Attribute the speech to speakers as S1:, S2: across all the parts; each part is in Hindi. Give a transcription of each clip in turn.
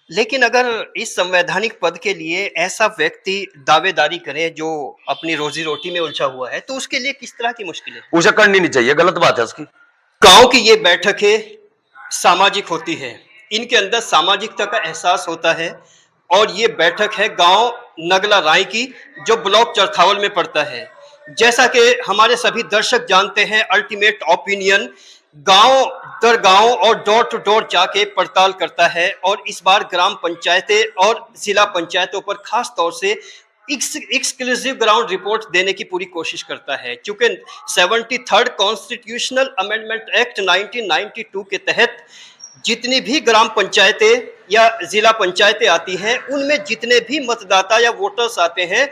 S1: लेकिन अगर इस संवैधानिक पद के लिए ऐसा व्यक्ति दावेदारी करे जो अपनी रोजी रोटी में उलझा हुआ है, तो उसके लिए किस तरह की मुश्किलें?
S2: उसे करनी नहीं चाहिए, गलत बात है उसकी।
S1: गांव की ये बैठकें सामाजिक होती है, इनके अंदर सामाजिकता का एहसास होता है। और ये बैठक है गांव नगला राय की, जो ब्लॉक चरथावल में पड़ता है। जैसा कि हमारे सभी दर्शक जानते हैं, अल्टीमेट ओपिनियन गांव दर गांव और डोर टू डोर जाके पड़ताल करता है, और इस बार ग्राम पंचायतें और जिला पंचायतों पर खास तौर से एक्सक्लूसिव ग्राउंड रिपोर्ट देने की पूरी कोशिश करता है। क्योंकि 73rd कॉन्स्टिट्यूशनल अमेंडमेंट एक्ट 1992 के तहत जितनी भी ग्राम पंचायतें या जिला पंचायतें आती हैं, उनमें जितने भी मतदाता या वोटर्स आते हैं,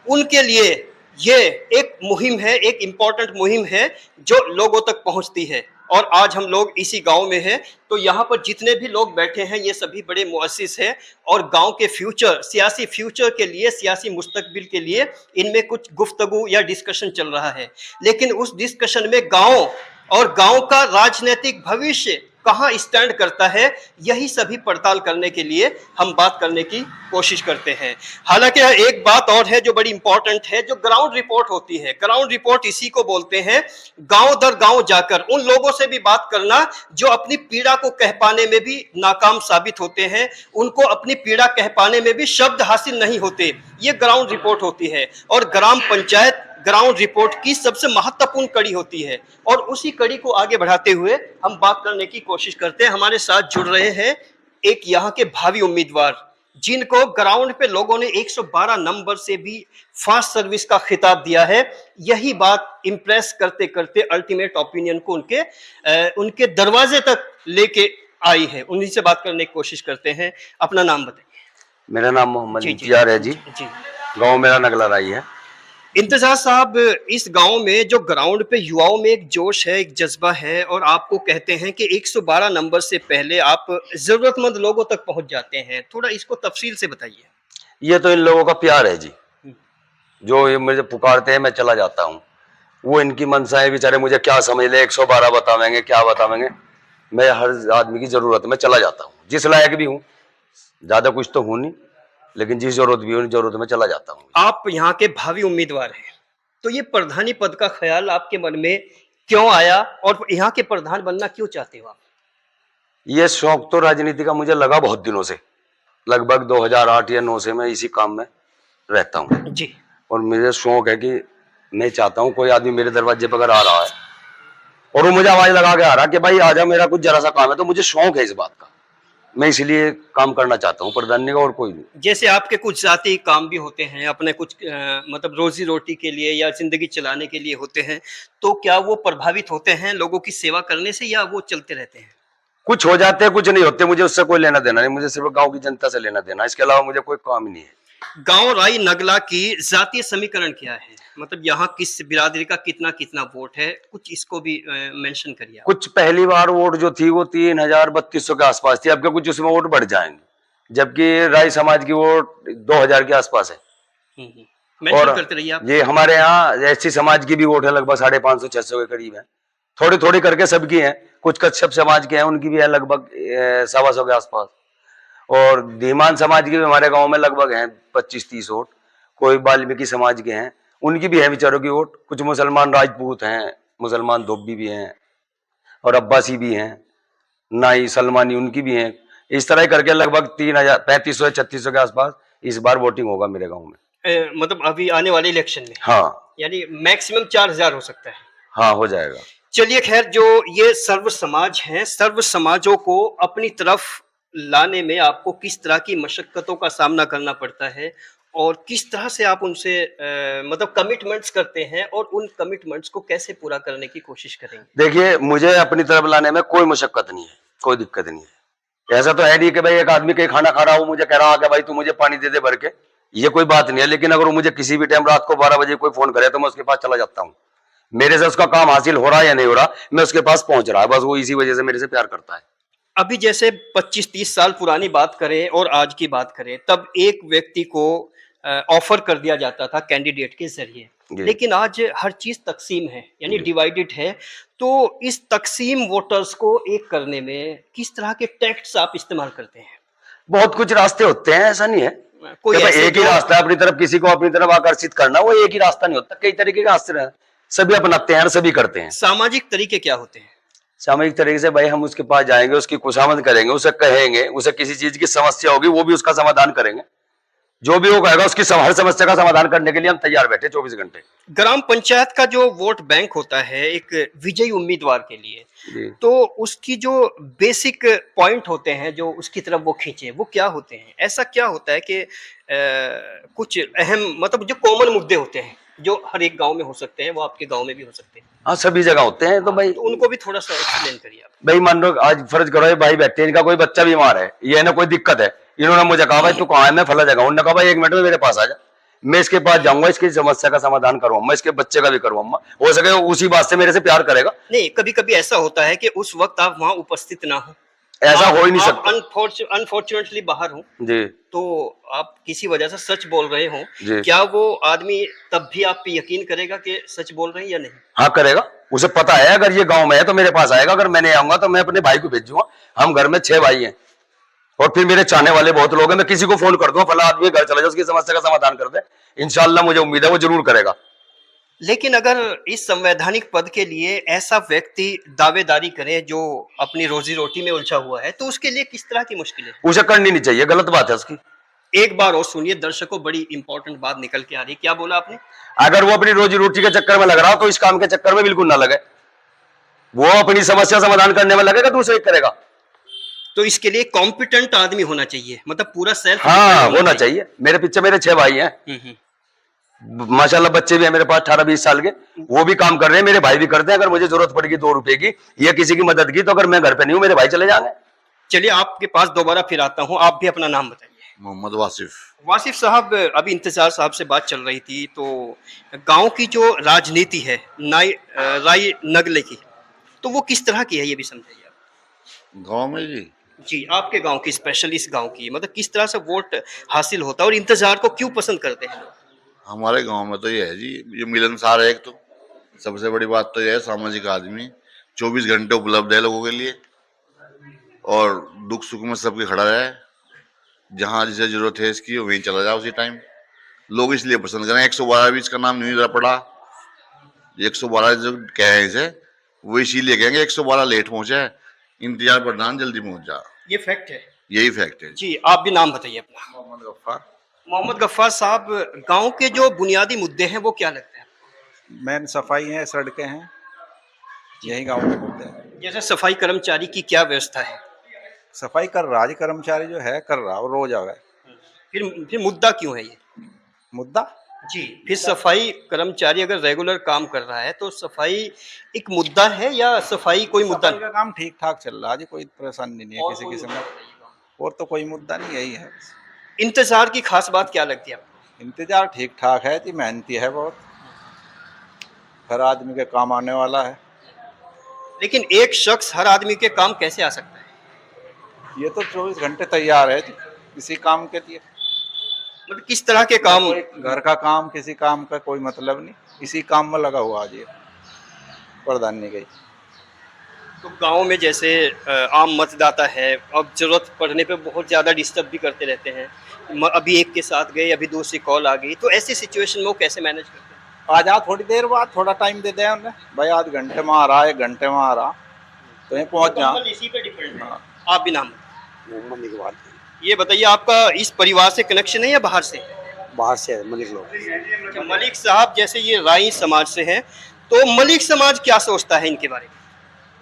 S1: उनके लिए ये एक मुहिम है, एक इम्पॉर्टेंट मुहिम है जो लोगों तक पहुंचती है। और आज हम लोग इसी गांव में हैं, तो यहाँ पर जितने भी लोग बैठे हैं ये सभी बड़े मुअस्सिस हैं, और गांव के फ्यूचर, सियासी फ्यूचर के लिए, सियासी मुस्तकबिल के लिए इनमें कुछ गुफ्तगू या डिस्कशन चल रहा है। लेकिन उस डिस्कशन में गांव और गांव का राजनीतिक भविष्य कहां स्टैंड करता है, यही सभी पड़ताल करने के लिए हम बात करने की कोशिश करते हैं। हालांकि एक बात और है जो बड़ी इंपॉर्टेंट है, जो ग्राउंड रिपोर्ट होती है। ग्राउंड रिपोर्ट इसी को बोलते हैं, गांव दर गांव जाकर उन लोगों से भी बात करना जो अपनी पीड़ा को कह पाने में भी नाकाम साबित होते हैं, उनको अपनी पीड़ा कह पाने में भी शब्द हासिल नहीं होते। ये ग्राउंड रिपोर्ट होती है, और ग्राम पंचायत ग्राउंड रिपोर्ट की सबसे महत्वपूर्ण कड़ी होती है। और उसी कड़ी को आगे बढ़ाते हुए हम बात करने की कोशिश करते हैं। हमारे साथ जुड़ रहे हैं एक यहाँ के भावी उम्मीदवार, जिनको ग्राउंड पे लोगों ने 112 नंबर से भी फास्ट सर्विस का खिताब दिया है। यही बात इंप्रेस करते करते अल्टीमेट ओपिनियन को उनके दरवाजे तक लेके आई है। उन्हीं से बात करने की कोशिश करते हैं। अपना नाम बताइए।
S2: मेरा नाम मोहम्मद
S1: जी जी
S2: इंतजार है जी।
S1: जी।
S2: गांव मेरा नगला राई है।
S1: इंतजार साहब, इस गांव में जो ग्राउंड पे युवाओं में एक जोश है, एक जज्बा है, और आपको कहते हैं कि 112 नंबर से पहले आप जरूरतमंद लोगों तक पहुंच जाते हैं, थोड़ा इसको तफसील से बताइए।
S2: ये तो इन लोगों का प्यार है जी, जो ये मुझे पुकारते हैं मैं चला जाता हूँ। वो इनकी मनसा है, बेचारे मुझे क्या समझ ले, 112 बतावेंगे क्या बतावेंगे। मैं हर आदमी की जरूरत में चला जाता हूँ, जिस लायक भी हूँ। ज्यादा कुछ तो हूँ नहीं, लेकिन जिस जरूरत भी हो, उन जरूरत में चला जाता हूँ।
S1: आप यहाँ के भावी उम्मीदवार हैं, तो ये प्रधानी पद का ख्याल आपके मन में क्यों आया, और यहाँ के प्रधान बनना क्यों चाहते हो आप?
S2: ये शौक तो राजनीति का मुझे लगा बहुत दिनों से, लगभग 2008 या 9 से मैं इसी काम में रहता हूँ।
S1: जी।
S2: और मुझे शौक है कि मैं चाहता हूँ कोई आदमी मेरे दरवाजे पर अगर आ रहा है और वो मुझे आवाज लगा के आ रहा कि भाई आजा, मेरा कुछ जरा सा काम है, तो मुझे शौक है इस बात का। मैं इसलिए काम करना चाहता हूँ प्रधानी का, और कोई नहीं।
S1: जैसे आपके कुछ जाती काम भी होते हैं, अपने कुछ मतलब रोजी रोटी के लिए या जिंदगी चलाने के लिए होते हैं, तो क्या वो प्रभावित होते हैं लोगों की सेवा करने से, या वो चलते रहते हैं?
S2: कुछ हो जाते हैं, कुछ नहीं होते। मुझे उससे कोई लेना देना नहीं, मुझे सिर्फ गांव की जनता से लेना देना, इसके अलावा मुझे कोई काम ही नहीं है।
S1: गांव राई नगला की जातीय समीकरण क्या है, मतलब यहाँ किस बिरादरी का कितना कितना वोट है, कुछ इसको भी मेंशन करिए आप।
S2: कुछ पहली बार वोट जो थी वो 3,3200 के आसपास थी, अब के कुछ उसमें वोट बढ़ जाएंगे, जबकि राय समाज की वोट 2,000 के आसपास है।
S1: मेंशन
S2: और
S1: करते रहिए आप।
S2: ये हमारे यहाँ एससी समाज की भी वोट है, लगभग 550-600 के करीब है। थोड़ी थोड़ी करके सबकी है, कुछ कश्यप समाज के हैं, उनकी भी है लगभग 125 के आसपास। और धीमान समाज की भी हमारे गांव में लगभग है 25-30 वोट। कोई वाल्मीकि समाज के हैं, उनकी भी है बेचारों की वोट। कुछ मुसलमान राजपूत हैं, मुसलमान धोबी भी हैं, और अब्बासी भी हैं, नाई सलमानी उनकी भी हैं। इस तरह करके लगभग 3,3500-3600 के आसपास इस बार वोटिंग होगा मेरे गांव में।
S1: मतलब अभी आने वाले इलेक्शन में?
S2: हाँ।
S1: यानी मैक्सिमम 4,000 हो सकता है।
S2: हाँ, हो जाएगा।
S1: चलिए खैर, जो ये सर्व समाज हैं, सर्व समाजों को अपनी तरफ लाने में आपको किस तरह की मशक्कतों का सामना करना पड़ता है, और किस तरह से आप उनसे मतलब कमिटमेंट्स करते हैं, और उन कमिटमेंट्स को कैसे पूरा करने की कोशिश करेंगे?
S2: देखिए, मुझे अपनी तरफ लाने में कोई मशक्कत नहीं है, कोई दिक्कत नहीं है। ऐसा तो है नहीं कि भाई एक आदमी कहीं खाना खा रहा हो, मुझे कह रहा है भाई तू मुझे पानी दे दे भर के, ये कोई बात नहीं है। लेकिन अगर वो मुझे किसी भी टाइम रात को 12 बजे कोई फोन करे तो मैं उसके पास चला जाता हूँ। मेरे से उसका काम हासिल हो रहा है या नहीं हो रहा, मैं उसके पास पहुंच रहा है, बस वो इसी वजह से मेरे से प्यार करता है।
S1: अभी जैसे 25-30 साल पुरानी बात करें और आज की बात करें, तब एक व्यक्ति को ऑफर कर दिया जाता था कैंडिडेट के जरिए, लेकिन आज हर चीज तकसीम है, यानी डिवाइडेड है। तो इस तकसीम वोटर्स को एक करने में किस तरह के टैक्ट्स आप इस्तेमाल करते हैं?
S2: बहुत कुछ रास्ते होते हैं, ऐसा नहीं है
S1: कोई
S2: कि भाई
S1: ऐसे
S2: एक ही
S1: जो
S2: रास्ता है अपनी तरफ, किसी को अपनी तरफ आकर्षित करना, वो एक ही रास्ता नहीं होता, कई तरीके के रास्ते हैं, सभी अपनाते हैं और सभी करते हैं।
S1: सामाजिक तरीके क्या होते हैं?
S2: सामूहिक तरीके से भाई हम उसके पास जाएंगे, उसकी खुशामद करेंगे, उसे कहेंगे, उसे किसी चीज की समस्या होगी वो भी उसका समाधान करेंगे, जो भी वो कहेगा उसकी हर समस्या का समाधान करने के लिए हम तैयार बैठे 24 घंटे।
S1: ग्राम पंचायत का जो वोट बैंक होता है एक विजयी उम्मीदवार के लिए,
S2: जी।
S1: तो उसकी जो बेसिक पॉइंट होते हैं जो उसकी तरफ वो खींचे, वो क्या होते हैं? ऐसा क्या होता है कि कुछ अहम मतलब जो कॉमन मुद्दे होते हैं जो हर एक गांव में हो सकते हैं, वो आपके गांव में भी हो सकते हैं,
S2: हाँ, सभी जगह होते हैं, तो भाई
S1: तो उनको भी थोड़ा सा एक्सप्लेन करिए आप।
S2: भाई मान लो आज फर्ज करो ये भाई बैठे हैं, इनका कोई बच्चा बीमार है, ये ना कोई दिक्कत है, इन्होंने मुझे कहा भाई तू कहाँ है, मैं फला जगह हूं, उन्होंने कहा भाई 1 मिनट में मेरे पास आ जा, मैं इसके पास जाऊंगा, इसकी समस्या का समाधान करूंगा, इसके बच्चे का भी करूंगा, हो सके उसी बात से मेरे से प्यार करेगा।
S1: नहीं, कभी कभी ऐसा होता है कि उस वक्त आप वहां उपस्थित ना हो,
S2: ऐसा
S1: आप
S2: हो ही नहीं
S1: आप
S2: सकता।
S1: अनफॉर्चुनेटली बाहर हो,
S2: जी।
S1: तो आप किसी वजह से सच बोल रहे हो,
S2: जी।
S1: क्या वो आदमी तब भी आप पे यकीन करेगा कि सच बोल रहे हैं या नहीं?
S2: हाँ करेगा, उसे पता है अगर ये गांव में है तो मेरे पास आएगा, अगर मैं नहीं आऊंगा तो मैं अपने भाई को भेजूंगा, हम घर में 6 भाई हैं और फिर मेरे चाहने वाले बहुत लोग हैं, मैं किसी को फोन कर दूंगा फला आदमी घर चला जाए, उसकी समस्या का समाधान कर दे, इंशाल्लाह मुझे उम्मीद है वो जरूर करेगा।
S1: लेकिन अगर इस संवैधानिक पद के लिए ऐसा व्यक्ति दावेदारी करे जो अपनी रोजी रोटी में उलझा हुआ है, तो उसके लिए किस तरह की मुश्किलें?
S2: उसे करनी नहीं चाहिए, गलत बात है उसकी।
S1: एक बार और सुनिए दर्शकों, बड़ी इंपॉर्टेंट बात निकल के आ रही है। क्या बोला आपने?
S2: अगर वो अपनी रोजी रोटी के चक्कर में लग रहा हो तो इस काम के चक्कर में बिल्कुल ना लगे, वो अपनी समस्या समाधान करने में लगेगा, दूसरे करेगा।
S1: तो इसके लिए कॉम्पिटेंट आदमी होना चाहिए, मतलब पूरा सेल्फ
S2: हाँ होना चाहिए। मेरे पीछे मेरे 6 भाई हैं, माशाल्लाह बच्चे भी हैं मेरे पास 18-20 साल के, वो भी काम कर रहे हैं, मेरे भाई भी करते हैं, अगर मुझे जरूरत पड़ेगी 2 रुपए की या किसी की मदद की, तो अगर मैं घर पे नहीं हूं मेरे भाई चले जाएंगे।
S1: चलिए आपके पास दोबारा फिर आता हूँ, आप भी अपना नाम बताइए।
S3: मोहम्मद वासिफ।
S1: वासिफ साहब, अभी इंतजार साहब से बात चल रही थी, तो गांव की जो राजनीति है राय नगले की, तो वो किस तरह की है ये भी समझाइए आप।
S3: गांव में जी
S1: जी, आपके गांव की, स्पेशली इस गांव की, मतलब किस तरह से वोट हासिल होता है और इंतजार को क्यों पसंद करते हैं लोग?
S3: हमारे गांव में तो ये है जी, ये मिलनसार है। एक तो सबसे बड़ी बात तो ये है, सामाजिक आदमी 24 घंटे उपलब्ध है लोगों के लिए, और दुख सुख में सबके खड़ा है, जहाँ जिसे जरूरत है इसकी वहीं चला जाए उसी टाइम। लोग इसलिए पसंद करें। 112 भी इसका नाम नहीं पड़ा, 112 जो कहे इसे, वो इसीलिए कहेंगे 112 लेट पहुंचा है, इंतजार प्रधान जल्दी पहुंच जा।
S1: ये फैक्ट है।
S3: यही फैक्ट है।
S1: जी, आप भी नाम बताइए अपना।
S3: मोहम्मद गफ्फार।
S1: मोहम्मद गफ्फार साहब, गांव के जो बुनियादी मुद्दे हैं वो क्या लगते हैं?
S4: मेन सफाई है, सड़कें हैं, यही गांव के मुद्दे हैं।
S1: जैसे सफाई कर्मचारी की क्या व्यवस्था है?
S4: सफाई कर रहा जी, कर्मचारी जो है कर रहा, वो रोज आ गए।
S1: फिर मुद्दा क्यों है ये?
S4: मुद्दा
S1: जी, फिर सफाई कर्मचारी अगर रेगुलर काम कर रहा है तो सफाई एक मुद्दा है या सफाई कोई मुद्दा
S4: सफाई का काम ठीक ठाक चल रहा है जी, कोई परेशानी नहीं है किसी किस्म का, और तो कोई मुद्दा नहीं, यही है।
S1: इंतजार की खास बात क्या लगती है आपको?
S4: इंतजार ठीक ठाक है जी, मेहनती है बहुत, हर आदमी के काम आने वाला है।
S1: लेकिन एक शख्स हर आदमी के काम कैसे आ सकता है?
S4: ये तो 24 घंटे तैयार है जी किसी काम के लिए।
S1: मतलब किस तरह के काम?
S4: कोई घर का काम, किसी काम का कोई मतलब नहीं, इसी काम में लगा हुआ आज ये प्रधानी गई।
S1: तो गांव में जैसे आम मतदाता है, अब जरूरत पड़ने पे बहुत ज़्यादा डिस्टर्ब भी करते रहते हैं, अभी एक के साथ गए, अभी दूसरी कॉल आ गई, तो ऐसी सिचुएशन में वो कैसे मैनेज करते हैं?
S4: आ जा थोड़ी देर बाद, थोड़ा टाइम दे दें उन्हें, भाई आध घंटे में आ रहा, 1 घंटे में आ रहा, तो यहीं पहुंच जा।
S1: मुकम्मल इसी पे डिपेंड है। आप भी नाम बताइए।
S5: मोहम्मद इकबाल।
S1: ये बताइए, आपका इस परिवार से कनेक्शन है या बाहर से?
S5: बाहर से है, मलिक लोग।
S1: अच्छा, मलिक साहब जैसे ये राई समाज से हैं, तो मलिक समाज क्या सोचता है इनके बारे में?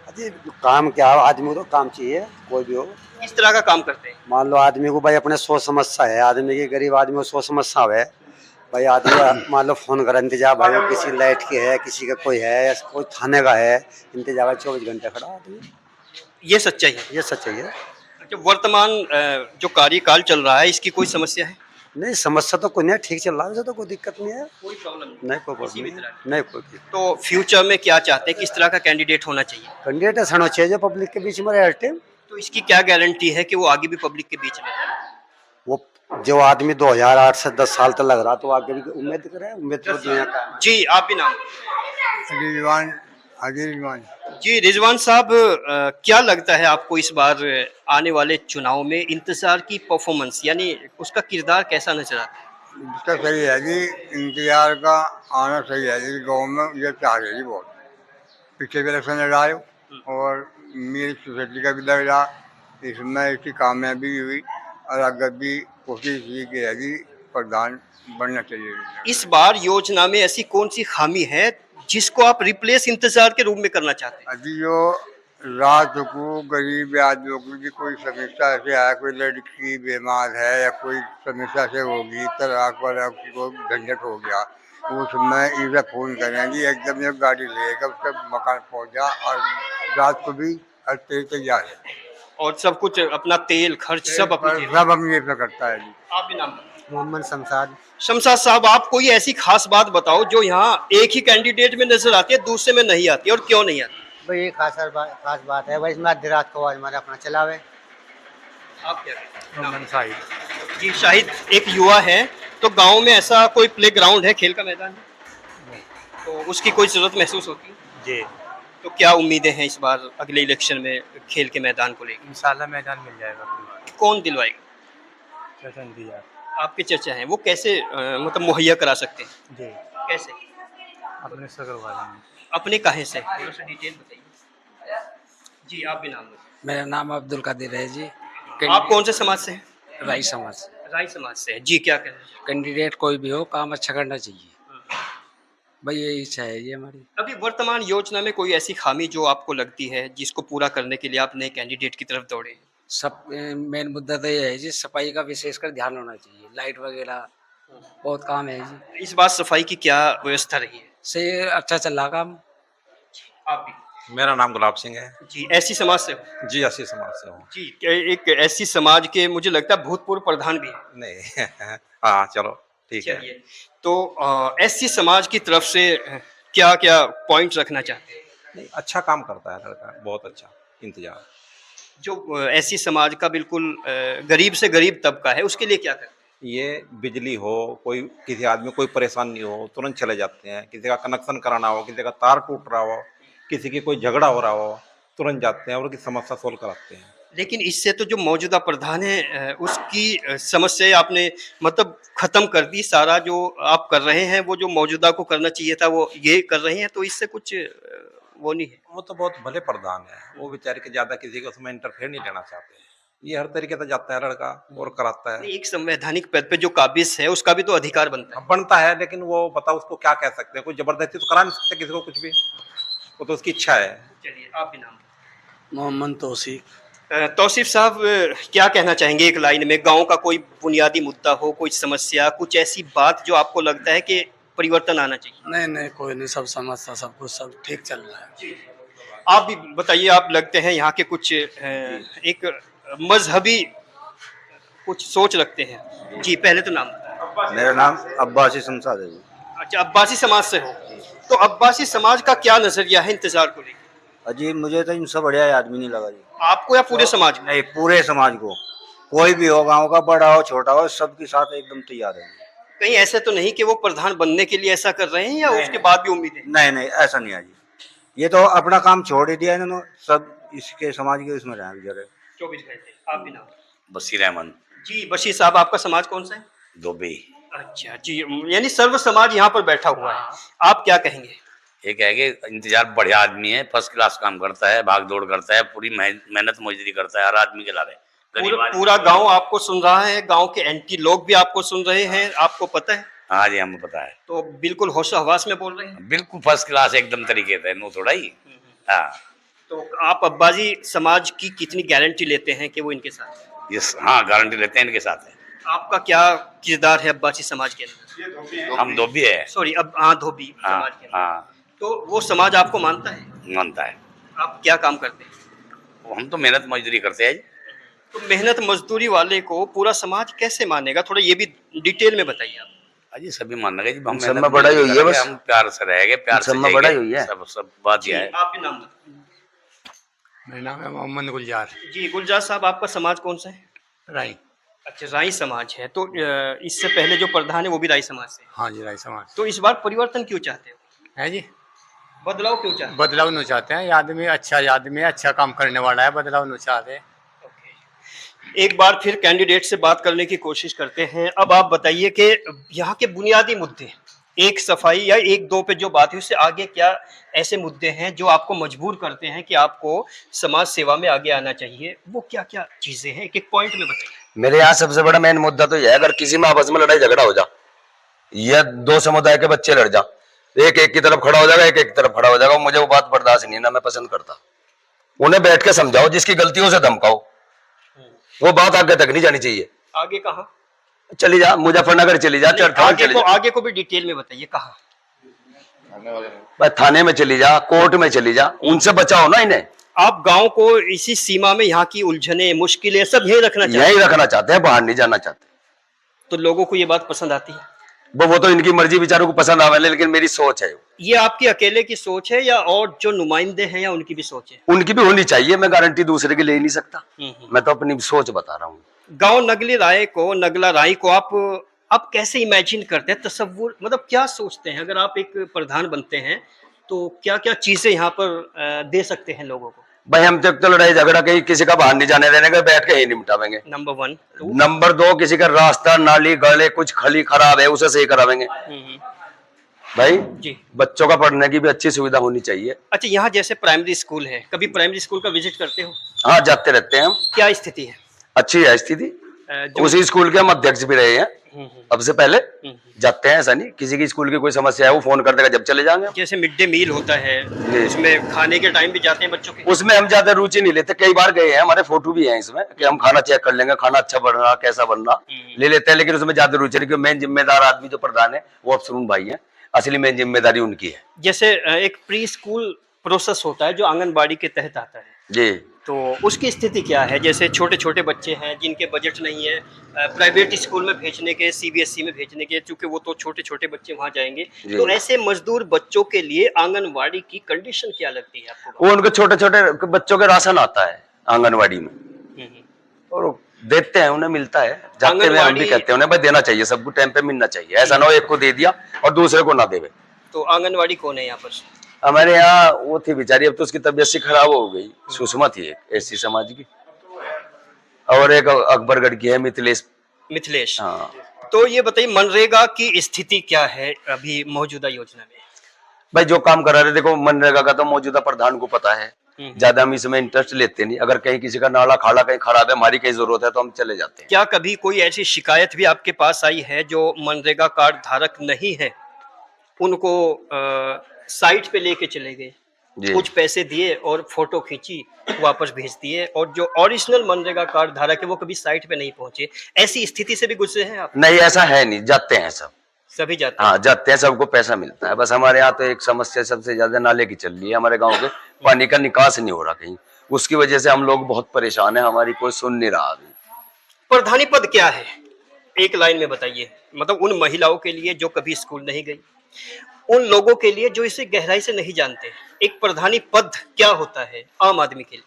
S5: अजी काम क्या, आदमी को तो काम चाहिए, कोई भी हो।
S1: किस तरह का काम करते हैं?
S5: मान लो आदमी को भाई अपने सोच समस्या है, आदमी की, गरीब आदमी को सोच समस्या है भाई, आदमी मान लो फोन कर इंतजार, भाई वो किसी लाइट की है, किसी का कोई है, या कोई थाने का है, इंतजार 24 घंटे खड़ा आदमी,
S1: ये सच्चाई है।
S5: ये सच्चाई है।
S1: अच्छा, वर्तमान जो कार्यकाल चल रहा है, इसकी कोई समस्या है?
S5: नहीं समस्या तो कोई नहीं, ठीक चल रहा है, वैसे तो कोई दिक्कत नहीं है।
S1: कोई प्रॉब्लम
S5: नहीं कोई
S1: किसी भी
S5: प्रॉब्लम
S1: तरह
S5: नहीं, नहीं कोई
S1: तो फ्यूचर में क्या चाहते हैं, किस तरह का कैंडिडेट होना चाहिए?
S5: कैंडिडेट ऐसा होना चाहिए जो पब्लिक के बीच में रहे हर टाइम।
S1: तो इसकी क्या गारंटी है कि वो आगे भी पब्लिक के बीच में रहे?
S5: वो जो आदमी 2008 से 10 साल तक लग रहा, तो आगे भी उम्मीद करें, उम्मीद तो दुनिया का।
S1: जी, आप भी नाम।
S6: हाजी रिजवान।
S1: जी रिजवान साहब, क्या लगता है आपको इस बार आने वाले चुनाव में इंतजार की परफॉर्मेंस यानी उसका किरदार कैसा नजर आता है?
S6: इसका सही है जी, इंतजार का आना सही है जी। गाँव में ये चाह रही है बहुत। पीछे भी इलेक्शन लड़ा है और मेरी सोसाइटी का भी लड़ा, इसमें इसकी कामयाबी हुई और आगे भी कोशिश ये की है कि प्रधान बनना चाहिए।
S1: इस बार योजना में ऐसी कौन सी खामी है जिसको आप रिप्लेस इंतजार के रूप में करना चाहते हैं?
S6: अभी जो रात को गरीब आदमियों की भी कोई समस्या से है, कोई लड़की बीमार है या कोई समस्या से होगी, तलाक वाला को झंझट हो गया, उसमें इसे फोन करेंगे एकदम एक गाड़ी लेकर उसके मकान पहुंच जा और रात को भी हर तेज तैयार है।
S1: और सब कुछ अपना तेल खर्च सब अपनी जेब में।
S6: सब अपनी जेब से करता है जी।
S1: आप भी नाम बताइए।
S5: मोहम्मद शमशाद।
S1: शमशाद साहब, आप कोई ऐसी खास बात बताओ जो यहाँ एक ही कैंडिडेट में नजर आती है, दूसरे में नहीं आती, और क्यों नहीं आती?
S5: भाई ये खास बात है भाई, इसमें आधी रात को आवाज हमारा अपना चलावे।
S1: आप क्या कहते हैं? जी शाहिद एक युवा है, तो गांव में ऐसा कोई प्ले ग्राउंड है, खेल का मैदान है, तो उसकी कोई जरूरत महसूस होती है?
S7: जी
S1: तो क्या उम्मीदें हैं इस बार अगले इलेक्शन में खेल के मैदान को लेकर?
S7: इंशाल्लाह मैदान मिल जाएगा।
S1: कौन दिलवाएगा?
S7: चेतन दिया
S1: आपकी चर्चा है, वो कैसे मतलब मुहैया करा सकते हैं?
S7: जी
S1: कैसे?
S7: अपने से करवा देंगे।
S1: अपने काहे से? थोड़ा सा डिटेल बताइए। जी आप भी नाम बताइए।
S8: मेरा नाम अब्दुल कादिर है जी।
S1: आप कौन से समाज से हैं?
S8: राई समाज।
S1: राई समाज से है जी। क्या कह रहे हैं?
S8: कैंडिडेट कोई भी हो, काम अच्छा करना चाहिए, भाई यही इच्छा है ये हमारी।
S1: अभी वर्तमान योजना में कोई ऐसी खामी जो आपको लगती है जिसको पूरा करने के लिए आप नए कैंडिडेट की तरफ दौड़े?
S8: सब मेन मुद्दा तो ये है जी, सफाई का विशेषकर ध्यान होना चाहिए, लाइट वगैरह बहुत काम है जी।
S1: इस बार सफाई की क्या व्यवस्था रही है?
S8: से अच्छा चल रहा काम।
S1: आप भी?
S7: मेरा नाम गुलाब सिंह है
S1: जी ऐसी समाज से हो?
S7: जी, अस्सी समाज से हूँ।
S1: जी एक ऐसी समाज के मुझे लगता है भूतपूर्व प्रधान भी है।
S7: नहीं हाँ चलो ठीक है।
S1: चलिए, तो ऐसी समाज की तरफ से क्या क्या पॉइंट रखना चाहते हैं?
S7: नहीं अच्छा काम करता है लड़का, बहुत अच्छा। इंतजार
S1: जो ऐसी समाज का बिल्कुल गरीब से गरीब तबका है, उसके लिए क्या करें?
S7: ये बिजली हो, कोई किसी आदमी को कोई परेशानी हो तुरंत चले जाते हैं। किसी का कनेक्शन कराना हो, किसी का तार टूट रहा हो, किसी की कोई झगड़ा हो रहा हो, तुरंत जाते हैं और उसकी समस्या सोल्व कराते हैं।
S1: लेकिन इससे तो जो मौजूदा प्रधान है उसकी समस्या आपने मतलब खत्म कर दी। सारा जो आप कर रहे हैं वो जो मौजूदा को करना चाहिए था वो ये कर रहे हैं, तो इससे कुछ वो नहीं है।
S7: वो तो बहुत भले प्रधान है, वो बेचारे के ज्यादा किसी को उसमें इंटरफेयर नहीं लेना चाहते हैं। ये हर तरीके से जाता है लड़का और कराता है।
S1: एक संवैधानिक पद पे जो काबिज है उसका भी तो अधिकार बनता है।
S7: बनता है, लेकिन वो बताओ उसको क्या कह सकते हैं? कोई जबरदस्ती तो करा नहीं सकते किसी को कुछ भी, वो तो उसकी इच्छा है।
S1: चलिए आप भी नाम।
S8: मोहम्मद तौसीफ।
S1: तौसीफ साहब, क्या कहना चाहेंगे एक लाइन में? गांव का कोई बुनियादी मुद्दा हो, कोई समस्या, कुछ ऐसी बात जो आपको लगता है कि परिवर्तन आना चाहिए?
S8: नहीं कोई नहीं, सब समझता, सब कुछ सब ठीक चल रहा है।
S1: आप भी बताइए, आप लगते हैं यहाँ के कुछ एक मजहबी कुछ सोच रखते हैं। जी पहले तो नाम बताएं।
S9: मेरा नाम अब्बासी शमशाद है जी।
S1: अच्छा, अब्बासी समाज से हो, तो अब्बासी समाज का क्या नजरिया है इंतजार को लेकर?
S9: अजी मुझे तो इनसे बढ़िया आदमी नहीं लगा जी।
S1: आपको या पूरे समाज को?
S9: नहीं, पूरे समाज को, कोई भी हो, गांव का बड़ा हो छोटा हो, सबके साथ एकदम तैयार है।
S1: कहीं ऐसे तो नहीं कि वो प्रधान बनने के लिए ऐसा कर रहे हैं या उसके बाद भी उम्मीद है?
S9: नहीं नहीं ऐसा नहीं है जी, ये तो अपना काम छोड़ ही दिया इन्होंने, सब इसके समाज के उसमें रहे बेचारे।
S1: 24 घंटे। आप भी नाम।
S10: बशीर अहमद।
S1: जी बशीर साहब, आपका समाज कौन सा है?
S10: धोबी।
S1: अच्छा जी, यानी सर्व समाज यहाँ पर बैठा हुआ है। आप क्या कहेंगे?
S10: एक है कि इंतजार बढ़िया आदमी है, फर्स्ट क्लास काम करता है, भाग दौड़ करता है, पूरी मेहनत मजदूरी करता है हर आदमी के लारे।
S1: पूरा गांव आपको सुन रहा है, गांव के एंटी लोग भी आपको सुन रहे हैं, आपको पता है?
S10: हाँ जी हमें पता है।
S1: तो बिल्कुल होशो हवास में बोल रहे हैं?
S10: बिल्कुल फर्स्ट क्लास एकदम तरीके से, नो थोड़ा ही। हाँ।
S1: तो आप अब्बासी समाज की कितनी गारंटी लेते हैं कि वो इनके साथ है?
S10: यस हाँ, गारंटी लेते हैं इनके साथ है।
S1: आपका क्या किरदार है अब्बासी समाज के अंदर?
S10: हम धोबी है।
S1: सॉरी, अब हाँ धोबी
S10: हाँ,
S1: समाज के अंदर।
S10: हाँ।
S1: तो वो समाज आपको मानता है?
S10: मानता है।
S1: आप क्या काम करते हैं?
S10: हम तो मेहनत मजदूरी करते हैं।
S1: तो मेहनत मजदूरी वाले को पूरा समाज कैसे मानेगा? थोड़ा ये भी डिटेल में बताइए आप।
S10: अजी सभी मान लगे जी, हम
S2: सब में बड़ा ही हुई है, बस
S10: हम प्यार से रहेंगे, प्यार से
S2: सब में बड़ा ही हुई है।
S10: सब बात यह है।
S1: आप भी नाम बताइए।
S8: मेरा नाम है मोहम्मद गुलजार।
S1: जी गुलजार साहब, आपका समाज कौन सा है?
S8: राई।
S1: अच्छा, राई समाज है। तो इससे पहले जो प्रधान है वो भी राई समाज से है।
S8: हाँ जी, राई समाज
S1: तो इस बार परिवर्तन क्यों चाहते हो?
S8: है जी।
S1: बदलाव क्यों चाहते
S6: बदलाव नहीं चाहते हैं, ये आदमी अच्छा काम करने वाला है, बदलाव नहीं चाहते।
S1: हैं? एक बार फिर कैंडिडेट से बात करने की कोशिश करते हैं। अब आप बताइए कि यहाँ के बुनियादी मुद्दे, एक सफाई या एक दो पे जो बात है, उससे आगे क्या ऐसे मुद्दे हैं जो आपको मजबूर करते हैं कि आपको समाज सेवा में आगे आना चाहिए? वो क्या क्या चीजें हैं, एक एक पॉइंट में बताइए।
S2: मेरे यहाँ सबसे बड़ा मेन मुद्दा तो यह है, अगर किसी में आपस में लड़ाई झगड़ा हो जा या दो समुदाय के बच्चे लड़ जा, एक एक की तरफ खड़ा हो जाएगा, एक एक की तरफ खड़ा हो जाएगा, मुझे वो बात बर्दाश्त नहीं है, ना मैं पसंद करता। उन्हें बैठ के समझाओ, जिसकी गलतियों से धमकाओ, वो बात आगे तक नहीं जानी चाहिए।
S1: आगे कहाँ?
S2: चली जा, मुजफ्फरनगर चली जा, चरथाल चली जा,
S1: आगे को भी डिटेल में बताइए कहाँ?
S2: भाई थाने में चली जा, कोर्ट में चली जा, उनसे बचाओ ना इन्हें।
S1: आप गांव को इसी सीमा में, यहाँ की उलझने मुश्किलें सब यही रखना चाहते
S2: यही रखना चाहते हैं, बाहर नहीं जाना चाहते।
S1: तो लोगों को ये बात पसंद आती है?
S2: वो तो इनकी मर्जी, बेचारों को पसंद आवे, लेकिन मेरी सोच है
S1: ये आपकी अकेले की सोच है या और जो नुमाइंदे हैं या उनकी भी सोच है?
S2: उनकी भी होनी चाहिए, मैं गारंटी दूसरे की ले ही नहीं सकता, मैं तो अपनी सोच बता रहा हूँ।
S1: गांव नगला राय को आप कैसे इमेजिन करते हैं, तसव्वुर, मतलब क्या सोचते हैं? अगर आप एक प्रधान बनते हैं तो क्या क्या चीजें यहाँ पर दे सकते हैं लोगों को?
S2: भाई हम तो लड़ाई झगड़ा कहीं किसी का बाहर नहीं जाने देने का, बैठ के ही निपटावेंगे।
S1: नंबर 1।
S2: नंबर 2, किसी का रास्ता नाली गले कुछ खली खराब है, उसे सही करावेंगे। भाई
S1: जी,
S2: बच्चों का पढ़ने की भी अच्छी सुविधा होनी चाहिए।
S1: अच्छा, यहाँ जैसे प्राइमरी स्कूल है, कभी प्राइमरी स्कूल का विजिट करते हो?
S2: हाँ, जाते रहते हैं हम।
S1: क्या स्थिति है?
S2: अच्छी है स्थिति, उसी स्कूल के हम अध्यक्ष भी रहे हैं अब से पहले। जाते हैं, ऐसा नहीं, किसी की स्कूल की कोई समस्या है वो फोन कर देगा, जब चले जाएंगे।
S1: जैसे मिड डे मील होता है, उसमें खाने के टाइम भी जाते हैं बच्चों के?
S2: उसमें हम ज्यादा रुचि नहीं लेते, कई बार गए हैं, हमारे फोटो भी हैं इसमें कि हम खाना चेक कर लेंगे, खाना अच्छा बन रहा कैसा बन रहा, ले लेते हैं, लेकिन उसमें ज्यादा रुचि नहीं, क्योंकि मेन जिम्मेदार आदमी जो प्रधान है वो अफसरून भाई है, असली मेन जिम्मेदारी उनकी है।
S1: जैसे एक प्री स्कूल प्रोसेस होता है जो आंगनबाड़ी के तहत आता है
S2: जी,
S1: तो उसकी स्थिति क्या है? जैसे छोटे छोटे बच्चे हैं जिनके बजट नहीं है प्राइवेट स्कूल में भेजने के, सीबीएसई में भेजने के, चूंकि वो तो छोटे छोटे बच्चे वहां जाएंगे, तो ऐसे मजदूर बच्चों के लिए आंगनबाड़ी की कंडीशन क्या लगती है आपको?
S2: वो उनके छोटे छोटे बच्चों के राशन आता है आंगनबाड़ी में और देते हैं, उन्हें मिलता है, जाते हुए हम भी कहते हैं उन्हें भाई देना चाहिए, सबको टाइम पे मिलना चाहिए, ऐसा ना हो एक को दे दिया और दूसरे को ना देवे।
S1: तो आंगनबाड़ी कौन है यहाँ पर?
S2: हमारे यहाँ वो थी बेचारी, अब तो उसकी तबीयत सी खराब हो गई, सुषमा थी एक ऐसी समाज की, और एक अकबरगढ़ की है मिथिलेश। हाँ।
S1: तो ये बताइए मनरेगा की स्थिति क्या है अभी मौजूदा योजना में?
S2: भाई जो काम करा रहे, देखो मनरेगा का तो मौजूदा प्रधान को पता है, ज्यादा हम इसमें इंटरेस्ट लेते नहीं, अगर कहीं किसी का नाला खाड़ा कहीं खराब है, हमारी कहीं जरूरत है तो हम चले जाते हैं।
S1: क्या कभी कोई ऐसी शिकायत भी आपके पास आई है जो मनरेगा कार्ड धारक नहीं है, उनको साइट पे लेके चले गए, कुछ पैसे दिए और फोटो खींची वापस भेज दिए, और जो ओरिजिनल मनरेगा कार्ड धारक है वो कभी साइट पे नहीं पहुंचे, ऐसी स्थिति से भी गुजरे हैं आप?
S2: नहीं, ऐसा है नहीं, जाते हैं सब,
S1: सभी जाते हैं?
S2: हाँ जाते हैं, सबको पैसा मिलता है। बस हमारे यहाँ तो एक समस्या सबसे ज्यादा नाले की चल रही है, हमारे गाँव के पानी का निकास नहीं हो रहा कहीं, उसकी वजह से हम लोग बहुत परेशान है, हमारी कोई सुन नहीं रहा अभी।
S1: प्रधानी पद क्या है, एक लाइन में बताइए, मतलब उन महिलाओं के लिए जो कभी स्कूल नहीं गई, उन लोगों के लिए जो इसे गहराई से नहीं जानते, एक प्रधानी पद क्या होता है आम आदमी के लिए?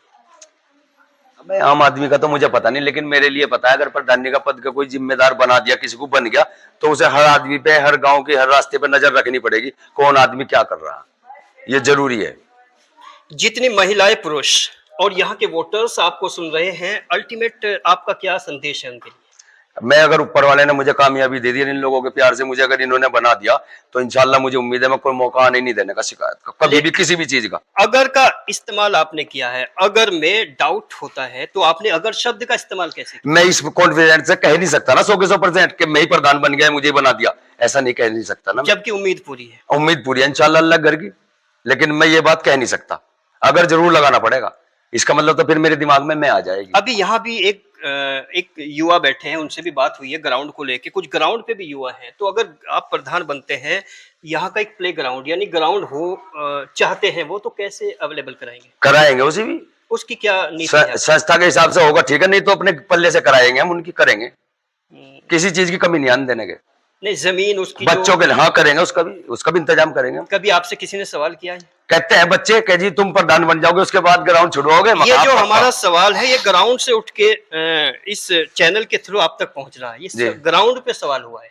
S2: मैं आम आदमी का तो मुझे पता नहीं, लेकिन मेरे लिए पता है, अगर प्रधानी का पद का कोई जिम्मेदार बना दिया, किसी को बन गया, तो उसे हर आदमी पे, हर गांव के हर रास्ते पे नजर रखनी पड़ेगी, कौन आदमी क्या कर रहा है, ये जरूरी है।
S1: जितनी महिलाएं पुरुष और यहाँ के वोटर्स आपको सुन रहे हैं, अल्टीमेट आपका क्या संदेश है उनके लिए?
S2: मैं अगर ऊपर वाले ने मुझे कामयाबी दे दी, इन लोगों के प्यार से मुझे अगर इन्होंने बना दिया, तो इंशाल्लाह मुझे उम्मीद है मैं कोई मौका आने नहीं देने का शिकायत का, कभी भी किसी भी चीज का।
S1: अगर का इस्तेमाल आपने किया है, अगर में डाउट होता है तो आपने अगर शब्द का इस्तेमाल कैसे किया?
S2: मैं इस कॉन्फिडेंस से कह नहीं सकता ना 100% कि मैं ही प्रधान बन गया, मुझे बना दिया, ऐसा नहीं कह नहीं सकता ना,
S1: जबकि उम्मीद पूरी है।
S2: उम्मीद पूरी है इंशाल्लाह अल्लाह घर की, लेकिन मैं ये बात कह नहीं सकता, अगर जरूर लगाना पड़ेगा, इसका मतलब तो फिर मेरे दिमाग में मैं आ जाएगी।
S1: अभी यहाँ भी एक युवा बैठे हैं, उनसे भी बात हुई है ग्राउंड को लेके, कुछ ग्राउंड पे भी युवा हैं, तो अगर आप प्रधान बनते हैं, यहाँ का एक प्ले ग्राउंड यानी ग्राउंड हो चाहते हैं वो, तो कैसे अवेलेबल कराएंगे?
S2: कराएंगे उसे भी,
S1: उसकी क्या नीति है?
S2: संस्था के हिसाब से होगा, ठीक है, नहीं तो अपने पल्ले से कराएंगे हम, उनकी करेंगे, किसी चीज की कमी नहीं आने देने के।
S1: नहीं, जमीन उसकी
S2: बच्चों के लिए हाँ करेंगे, उसका भी इंतजाम करेंगे।
S1: कभी आपसे किसी ने सवाल किया है?
S2: कहते हैं बच्चे कि जी तुम प्रधान बन जाओगे, उसके बाद ग्राउंड छुड़वाओगे।
S1: ये जो हमारा सवाल है, ये ग्राउंड से उठ के इस चैनल के थ्रू आप तक पहुंच रहा है, ये ग्राउंड पे सवाल हुआ है,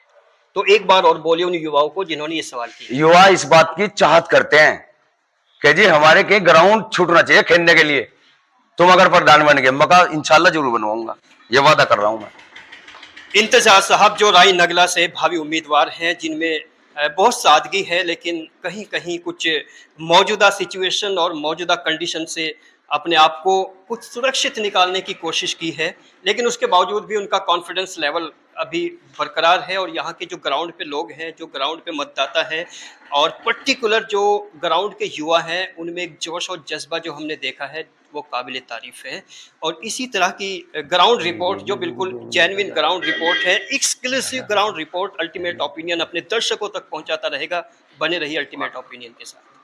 S1: तो एक बार और बोलिए उन युवाओं को जिन्होंने ये सवाल किया।
S2: युवा इस बात की चाहत करते हैं कि जी हमारे के ग्राउंड छूटना चाहिए खेलने के लिए, तुम अगर प्रधान बन गए। मैं कहा इंशाल्लाह जरूर बनवाऊंगा, ये वादा कर रहा हूं मैं।
S1: इंतजार साहब जो राय नगला से भावी उम्मीदवार हैं, जिनमें बहुत सादगी है, लेकिन कहीं कहीं कुछ मौजूदा सिचुएशन और मौजूदा कंडीशन से अपने आप को कुछ सुरक्षित निकालने की कोशिश की है, लेकिन उसके बावजूद भी उनका कॉन्फिडेंस लेवल अभी बरकरार है। और यहाँ के जो ग्राउंड पे लोग हैं, जो ग्राउंड पे मतदाता है, और पर्टिकुलर जो ग्राउंड के युवा हैं, उनमें एक जोश और जज्बा जो हमने देखा है वो काबिल तारीफ है। और इसी तरह की ग्राउंड रिपोर्ट जो बिल्कुल जेन्युइन ग्राउंड रिपोर्ट है, exclusive ground report ultimate opinion अपने दर्शकों तक पहुंचाता रहेगा। बने रहिए अल्टीमेट ओपिनियन के साथ।